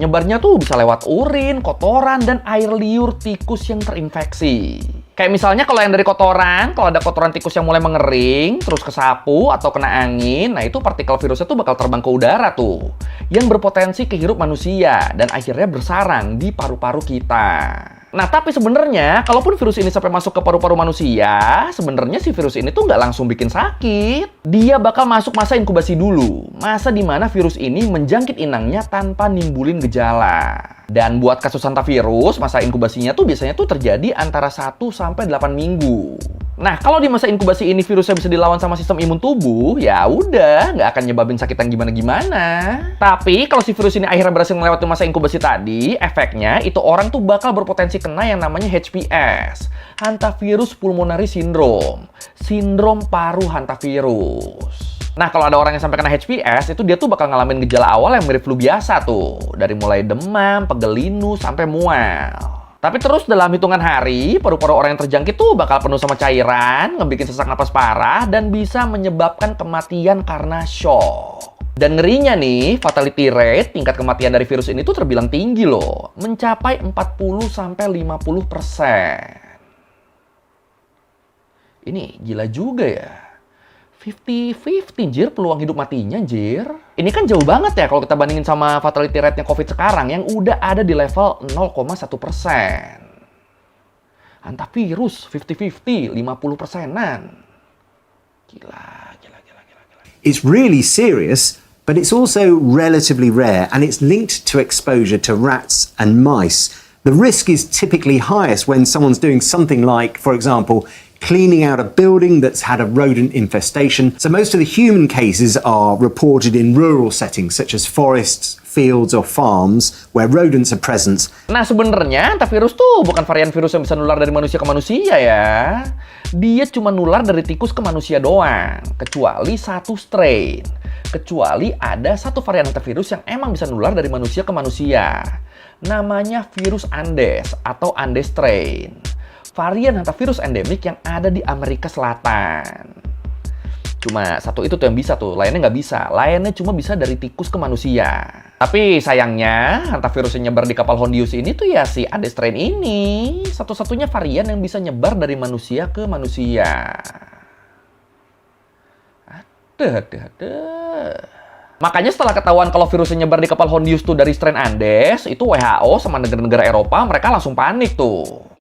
nyebarnya tuh bisa lewat urin, kotoran, dan air liur tikus yang terinfeksi. Kayak misalnya kalau yang dari kotoran, kalau ada kotoran tikus yang mulai mengering, terus kesapu atau kena angin, nah itu partikel virusnya tuh bakal terbang ke udara tuh, yang berpotensi kehirup manusia dan akhirnya bersarang di paru-paru kita. Nah, tapi sebenarnya, kalaupun virus ini sampai masuk ke paru-paru manusia, sebenarnya si virus ini tuh nggak langsung bikin sakit. Dia bakal masuk masa inkubasi dulu, masa dimana virus ini menjangkit inangnya tanpa nimbulin gejala. Dan buat kasus hantavirus, masa inkubasinya tuh biasanya tuh terjadi antara 1 sampai 8 minggu. Nah, kalau di masa inkubasi ini virusnya bisa dilawan sama sistem imun tubuh, ya udah, nggak akan nyebabin sakit yang gimana-gimana. Tapi, kalau si virus ini akhirnya berhasil melewati masa inkubasi tadi, efeknya itu orang tuh bakal berpotensi kena yang namanya HPS, Hantavirus Pulmonary Syndrome, sindrom paru hantavirus. Nah, kalau ada orang yang sampai kena HPS, itu dia tuh bakal ngalamin gejala awal yang mirip flu biasa tuh. Dari mulai demam, pegel linu, sampai mual. Tapi terus dalam hitungan hari, paru-paru orang yang terjangkit tuh bakal penuh sama cairan, ngebikin sesak napas parah, dan bisa menyebabkan kematian karena shock. Dan ngerinya nih, fatality rate, tingkat kematian dari virus ini tuh terbilang tinggi loh. Mencapai 40-50%. Ini gila juga ya. 50-50, jir, peluang hidup matinya, jir. Ini kan jauh banget ya kalau kita bandingin sama fatality rate-nya COVID sekarang yang udah ada di level 0,1%. Hantavirus 50-50, 50%-an. Gila. It's really serious, but it's also relatively rare, and it's linked to exposure to rats and mice. The risk is typically highest when someone's doing something like, for example, cleaning out a building that's had a rodent infestation. So most of the human cases are reported in rural settings, such as forests, fields, or farms, where rodents are present. Nah, sebenarnya hantavirus tuh bukan varian virus yang bisa nular dari manusia ke manusia ya. Dia cuma nular dari tikus ke manusia doang, kecuali satu strain. Kecuali ada satu varian hantavirus yang emang bisa nular dari manusia ke manusia. Namanya virus Andes atau Andes strain. Varian hantavirus endemik yang ada di Amerika Selatan. Cuma satu itu tuh yang bisa tuh, lainnya nggak bisa. Lainnya cuma bisa dari tikus ke manusia. Tapi sayangnya, hantavirus yang nyebar di kapal Hondius ini tuh ya si Andes strain ini. Satu-satunya varian yang bisa nyebar dari manusia ke manusia. Makanya setelah ketahuan kalau virusnya nyebar di kapal Hondius tuh dari strain Andes, itu WHO sama negara-negara Eropa mereka langsung panik tuh.